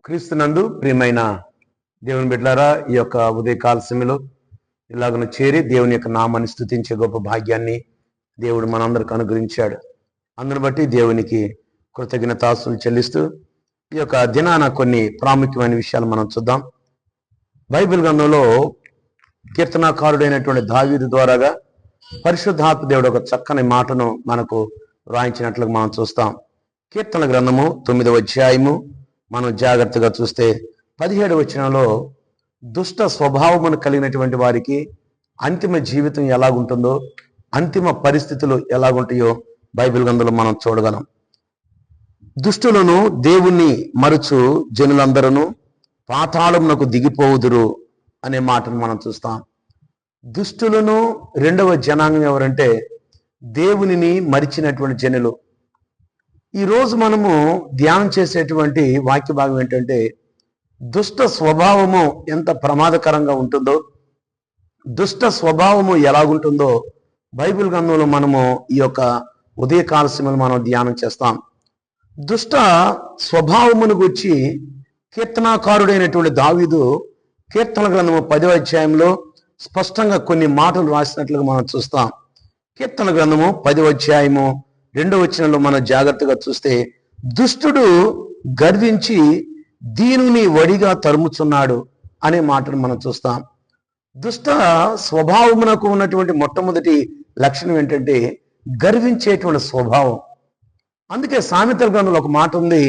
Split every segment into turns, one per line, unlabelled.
క్రీస్తునందు ప్రియమైన దేవుని బిడ్డలారా, ఈ యొక్క ఉదయకాల సమయంలో ఇలాగను చేరి దేవుని యొక్క నామాన్ని స్తుతించే గొప్ప భాగ్యాన్ని దేవుడు మనందరికి అనుగ్రహించాడు. అందును బట్టి దేవునికి కృతజ్ఞతాస్తులు చెల్లిస్తూ ఈ యొక్క దినాన కొన్ని ప్రాముఖ్యమైన విషయాలు మనం చూద్దాం. బైబిల్ గ్రంథంలో కీర్తనాకారుడైనటువంటి దావీదు ద్వారాగా పరిశుద్ధాత్మ దేవుడు ఒక చక్కని మాటను మనకు రాయించినట్లుగా మనం చూస్తాం. కీర్తన గ్రంథము 9వ అధ్యాయము మనం జాగ్రత్తగా చూస్తే 17వ వచనంలో దుష్ట స్వభావమును కలిగినటువంటి వారికి అంతిమ జీవితం ఎలాగుంటుందో, అంతిమ పరిస్థితులు ఎలాగుంటాయో బైబిల్ గ్రంథంలో మనం చూడగలం. దుష్టులను దేవుణ్ణి మరుచు జనులందరూ పాతాళమునకు దిగిపోవుదురు అనే మాటను మనం చూస్తాం. దుష్టులను రెండవ జనాంగం ఎవరంటే దేవునిని మరిచినటువంటి జనులు. ఈరోజు మనము ధ్యానం చేసేటువంటి వాక్య భాగం ఏంటంటే దుష్ట స్వభావము ఎంత ప్రమాదకరంగా ఉంటుందో, దుష్ట స్వభావము ఎలాగుంటుందో బైబిల్ గ్రంథంలో మనము ఈ యొక్క ఉదయకాల సమయంలో మనం ధ్యానం చేస్తాం. దుష్ట స్వభావమును గురించి కీర్తనాకారుడైనటువంటి దావీదు కీర్తన గ్రంథము 10వ అధ్యాయంలో స్పష్టంగా కొన్ని మాటలు రాసినట్లుగా మనం చూస్తాం. కీర్తన గ్రంథము 10వ అధ్యాయము 2వ వచనంలో మనం జాగ్రత్తగా చూస్తే దుష్టుడు గర్వించి దీనుని వడిగా తరుముచున్నాడు అనే మాటను మనం చూస్తాం. దుష్ట స్వభావమునకు ఉన్నటువంటి మొట్టమొదటి లక్షణం ఏంటంటే గర్వించేటువంటి స్వభావం. అందుకే సామెతల గ్రంథంలో ఒక మాట ఉంది,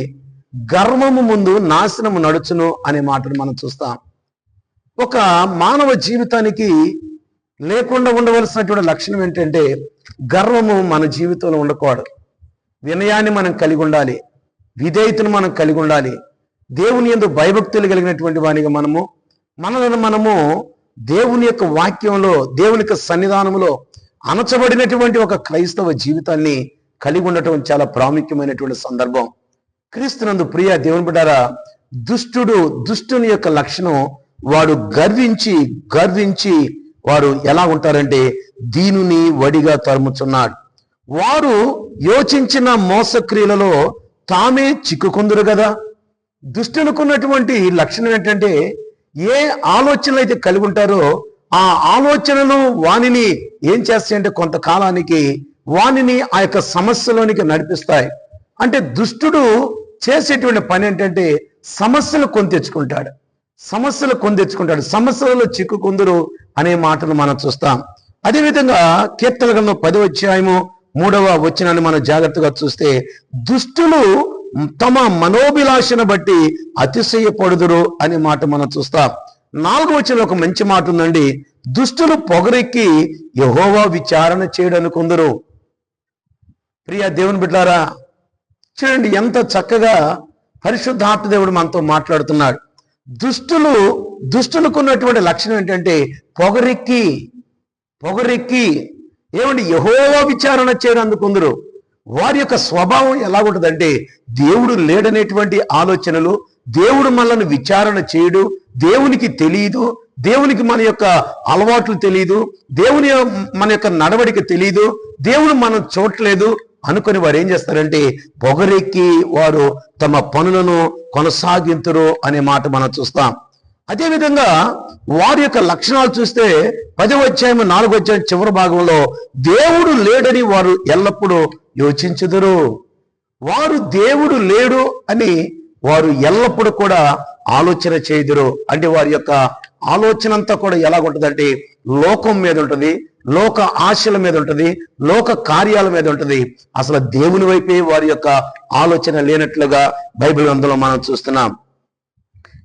గర్వము ముందు నాశనము నడుచును అనే మాటను మనం చూస్తాం. ఒక మానవ జీవితానికి లేకుండా ఉండవలసినటువంటి లక్షణం ఏంటంటే గర్వము మన జీవితంలో ఉండకూడదు. వినయాన్ని మనం కలిగి ఉండాలి, విధేయతను మనం కలిగి ఉండాలి. దేవుని యందు భయభక్తులు కలిగినటువంటి వానిగా మనము దేవుని యొక్క వాక్యంలో, దేవుని యొక్క సన్నిధానంలో అణచబడినటువంటి ఒక క్రైస్తవ జీవితాన్ని కలిగి ఉండటం చాలా ప్రాముఖ్యమైనటువంటి సందర్భం. క్రీస్తునందు ప్రియ దేవుని బిడ్డారా, దుష్టుని యొక్క లక్షణం వాడు గర్వించి వారు ఎలా ఉంటారంటే దీనుని వడిగా తరుముచున్నాడు. వారు యోచించిన మోసక్రియలలో తామే చిక్కుకుందురు కదా. దుష్టునుకున్నటువంటి లక్షణం ఏంటంటే ఏ ఆలోచనలు అయితే కలిగి ఉంటారో ఆ ఆలోచనలు వానిని ఏం చేస్తాయంటే కొంతకాలానికి వానిని ఆ యొక్క సమస్యలోనికి నడిపిస్తాయి. అంటే దుష్టుడు చేసేటువంటి పని ఏంటంటే సమస్యలు కొని తెచ్చుకుంటాడు, సమస్యలలో చిక్కుకుందురు అనే మాటను మనం చూస్తాం. అదేవిధంగా కీర్తన గ్రంథం 10వ అధ్యాయము 3వ వచనాన్ని మనం జాగ్రత్తగా చూస్తే దుష్టులు తమ మనోభిలాషను బట్టి అతిశయపడుదురు అనే మాట మనం చూస్తాం. 4వ వచనంలో ఒక మంచి మాట ఉందండి, దుష్టులు పొగరెక్కి యెహోవా విచారణ చేయడనుకుందరు. ప్రియ దేవుని బిడ్డారా, చూడండి ఎంత చక్కగా పరిశుద్ధాత్మ దేవుడు మనతో మాట్లాడుతున్నాడు. దుష్టులకు ఉన్నటువంటి లక్షణం ఏంటంటే పొగరెక్కి ఏమండి యెహోవా విచారణ చేయడందుకుందరు. వారి యొక్క స్వభావం ఎలాగుంటుందంటే దేవుడు లేడనేటువంటి ఆలోచనలు, దేవుడు మనల్ని విచారణ చేయడు, దేవునికి తెలియదు, దేవునికి మన యొక్క అలవాట్లు తెలియదు, దేవుని మన యొక్క నడవడిక తెలియదు, దేవుడు మనం చూడలేదు అనుకుని వారు ఏం చేస్తారంటే పొగరెక్కి వారు తమ పనులను కొనసాగింతురు అనే మాట మనం చూస్తాం. అదేవిధంగా వారి యొక్క లక్షణాలు చూస్తే 10వ అధ్యాయం 4వ అధ్యాయం చివరి భాగంలో దేవుడు లేడని వారు ఎల్లప్పుడూ యోచించుదురు. వారు దేవుడు లేడు అని వారు ఎల్లప్పుడూ కూడా ఆలోచన చేయుదురు. అంటే వారి యొక్క ఆలోచన అంతా కూడా ఎలాగుంటుందంటే లోకం మీద ఉంటుంది, లోక ఆశల మీద ఉంటుంది, లోక కార్యాల మీద ఉంటుంది. అసలు దేవుని వైపే వారి యొక్క ఆలోచన లేనట్లుగా బైబిల్ గ్రంథంలో మనం చూస్తున్నాం.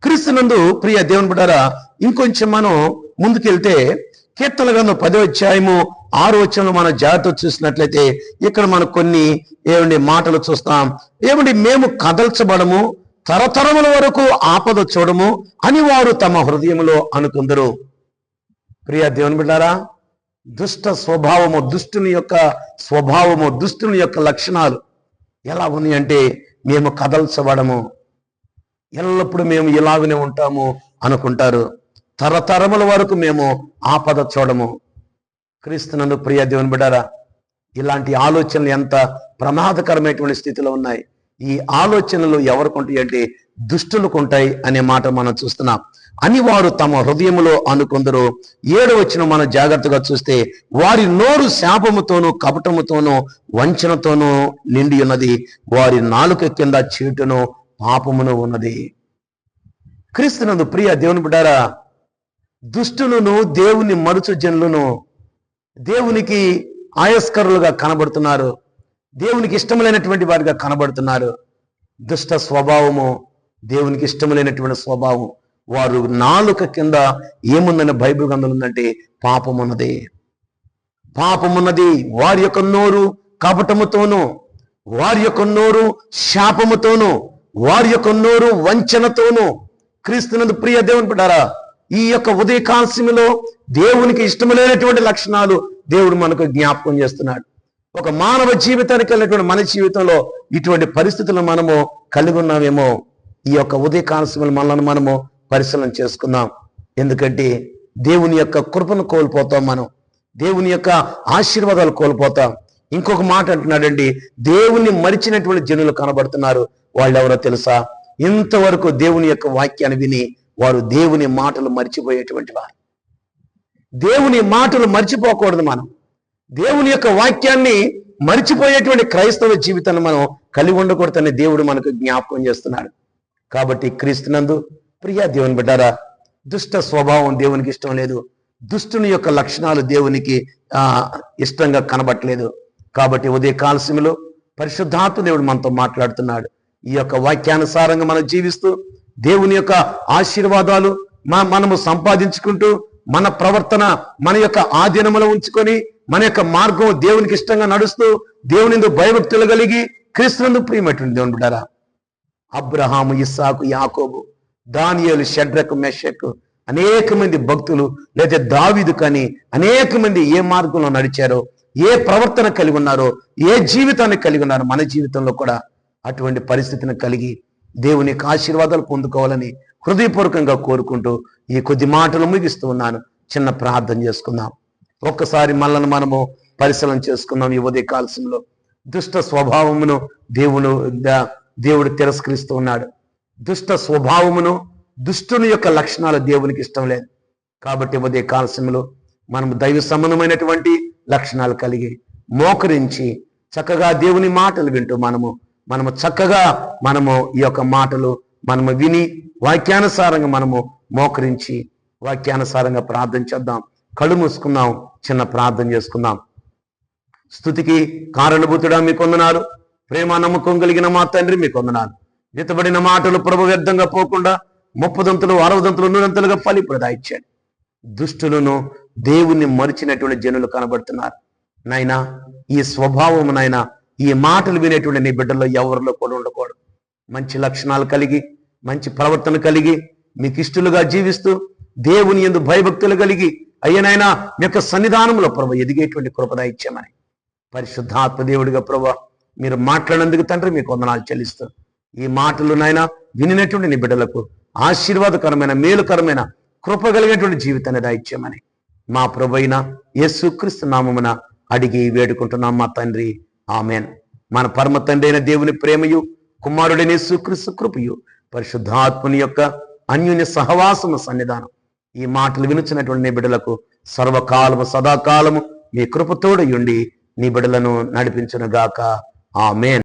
క్రీస్తునందు ప్రియ దేవుని బిడ్డారా, ఇంకొంచెం మనం ముందుకెళ్తే కీర్తన గ్రంథం 10వ అధ్యాయము 6వ వచనంలో మనం జాగ్రత్త చూసినట్లయితే ఇక్కడ మనం కొన్ని మాటలు చూస్తాం. మేము కదల్చబడము, తరతరముల వరకు ఆపద చూడము అని వారు తమ హృదయంలో అనుకుందరు. ప్రియ దేవుని బిడ్డారా, దుష్టుని యొక్క స్వభావము, దుష్టుని యొక్క లక్షణాలు ఎలా ఉన్నాయి అంటే మేము కదల్చబడము, ఎల్లప్పుడూ మేము ఇలాగనే ఉంటాము అనుకుంటారు, తరతరముల వరకు మేము ఆపద చూడము. క్రీస్తునందు ప్రియ దేవుని బిడ్డారా, ఇలాంటి ఆలోచనలు ఎంత ప్రమాదకరమైనటువంటి స్థితిలో ఉన్నాయి. ఈ ఆలోచనలు ఎవరికి ఉంటాయి అంటే దుష్టులకు ఉంటాయి అనే మాట మనం చూస్తున్నాం. అని వారు తమ హృదయములో అనుకొందరు. 7వ వచనం మనం జాగ్రత్తగా చూస్తే, వారి నోరు శాపముతోనూ కపటముతోనూ వంచనతోనూ నిండి ఉన్నది, వారి నాలుక కింద చీటును పాపమును ఉన్నది. క్రీస్తునందు ప్రియ దేవుని బిడ్డారా, దుష్టులను దేవుని మరుచు జనులను దేవునికి ఆయస్కరులుగా కనబడుతున్నారు, దేవునికి ఇష్టములైనటువంటి వారిగా కనబడుతున్నారు. దుష్ట స్వభావము దేవునికి ఇష్టములైనటువంటి స్వభావం. వారు నాలుక కింద ఏముందని బైబిల్ గ్రంథంలో ఉందంటే పాపమున్నది, పాపమున్నది. వారి యొక్క నోరు కపటముతోనూ, వారి యొక్క నోరు శాపముతోనూ, వారి యొక్క నోరు వంచనతోనూ. క్రీస్తునందు ప్రియ దేవుని బిడ్డారా, ఈ యొక్క ఉదయకాల సమయంలో దేవునికి ఇష్టములైనటువంటి లక్షణాలు దేవుడు మనకు జ్ఞాపకం చేస్తున్నాడు. ఒక మానవ జీవితానికి వెళ్ళినటువంటి మన జీవితంలో ఇటువంటి పరిస్థితులను మనము కలిగి ఉన్నామేమో. ఈ యొక్క ఉదయకాల సమయంలో మనల్ని మనము పరిశీలన చేసుకుందాం. ఎందుకంటే దేవుని యొక్క కృపను కోల్పోతాం, మనం దేవుని యొక్క ఆశీర్వాదాలు కోల్పోతాం. ఇంకొక మాట అంటున్నాడండి, దేవుని మరిచినటువంటి జనులు కనబడుతున్నారు. వాళ్ళు ఎవరో తెలుసా? ఇంతవరకు దేవుని యొక్క వాక్యాన్ని విని వారు దేవుని మాటలు మర్చిపోయేటువంటి వారు. దేవుని మాటలు మర్చిపోకూడదు. మనం దేవుని యొక్క వాక్యాన్ని మర్చిపోయేటువంటి క్రైస్తవ జీవితాన్ని మనం కలిగి ఉండకూడదని దేవుడు మనకు జ్ఞాపకం చేస్తున్నాడు. కాబట్టి క్రీస్తునందు ప్రియ దేవుని బిడ్డారా, దుష్ట స్వభావం దేవునికి ఇష్టం లేదు. దుష్టుని యొక్క లక్షణాలు దేవునికి ఇష్టంగా కనబట్టలేదు. కాబట్టి ఉదయ కాలశంలో పరిశుద్ధాత్మ దేవుడు మనతో మాట్లాడుతున్నాడు. ఈ యొక్క వాక్యానుసారంగా మనం జీవిస్తూ దేవుని యొక్క ఆశీర్వాదాలు మనము సంపాదించుకుంటూ, మన ప్రవర్తన మన యొక్క ఆధీనంలో ఉంచుకొని, మన యొక్క మార్గం దేవునికి ఇష్టంగా నడుస్తూ, దేవుని భయభక్తులు కలిగి క్రీస్తునందు ప్రియమైనటువంటి దేవుని బిడ్డారా, అబ్రహాము, ఇస్సాకు, యాకోబు, దానియేలు, షడ్రకు, మెషకు అనేక మంది భక్తులు, లేదా దావీదు కానీ అనేక మంది ఏ మార్గంలో నడిచారో, ఏ ప్రవర్తన కలిగి ఉన్నారో, ఏ జీవితాన్ని కలిగి ఉన్నారో, మన జీవితంలో కూడా అటువంటి పరిస్థితిని కలిగి దేవుని యొక్క ఆశీర్వాదాలు పొందుకోవాలని హృదయపూర్వకంగా కోరుకుంటూ ఈ కొద్ది మాటలు ముగిస్తూ ఉన్నాను. చిన్న ప్రార్థన చేసుకుందాం. ఒక్కసారి మనల్ని మనము పరిశీలన చేసుకుందాం. ఈ ఉదయ కాలశంలో దుష్ట స్వభావమును దేవుడు తిరస్కరిస్తూ ఉన్నాడు. దుష్ట స్వభావమును, దుష్టుని యొక్క లక్షణాలు దేవునికి ఇష్టం లేదు. కాబట్టి ఉదయ కాలశంలో మనము దైవ సంబంధమైనటువంటి లక్షణాలు కలిగి మోకరించి చక్కగా దేవుని మాటలు వింటూ మనము చక్కగా ఈ యొక్క మాటలు మనము విని వాక్యానుసారంగా మనము మోకరించి వాక్యానుసారంగా ప్రార్థన చేద్దాం. కళ్ళు మూసుకుందాం, చిన్న ప్రార్థన చేసుకుందాం. స్తుతికి కారణభూతుడా మీకు వందనాలు. ప్రేమ నమ్మకం కలిగిన మా తండ్రి మీకు వందనాలు. విత్తబడిన మాటలు ప్రభు వ్యర్థంగా పోకుండా 30 దంతులు 60 దంతులు 100 దంతులుగా ఫలిప్రదాయిచ్చాడు. దుష్టులను దేవుణ్ణి మరిచినటువంటి జనులు కనబడుతున్నారు. నాయనా, ఈ స్వభావం నాయనా, ఈ మాటలు వినేటువంటి నీ బిడ్డల్లో ఎవరిలో కూడా ఉండకూడదు. మంచి లక్షణాలు కలిగి, మంచి ప్రవర్తన కలిగి, మీకు ఇష్టలుగా జీవిస్తూ దేవుని యందు భయభక్తులు కలిగి అయ్యనైనా మీ యొక్క సన్నిధానంలో ప్రభు ఎదిగేటువంటి కృపద ఇచ్చామని పరిశుద్ధాత్మ దేవుడిగా ప్రభు మీరు మాట్లాడినందుకు తండ్రి మీకు వందనాలు చెల్లిస్తూ, ఈ మాటలు నాయనా వినినటువంటి నీ బిడ్డలకు ఆశీర్వాదకరమైన మేలుకరమైన కృప కలిగినటువంటి జీవితాన్ని దాయిచ్చామని మా ప్రభు అయిన యేసుక్రీస్తు నామమున అడిగి వేడుకుంటున్నాం మా తండ్రి, ఆమెన్. మన పరమ తండ్రి అయిన దేవుని ప్రేమయు, కుమారుడైన యేసుక్రీస్తు కృపయు, పరిశుద్ధాత్మని యొక్క అన్యోన్య సహవాసము సన్నిధానం ఈ మాటలు వినుచున్నటువంటి నీ బిడ్డలకు సర్వకాలము సదాకాలము మీ కృపతోడు ఉండి నీ బిడ్డలను నడిపించును గాక. ఆమెన్.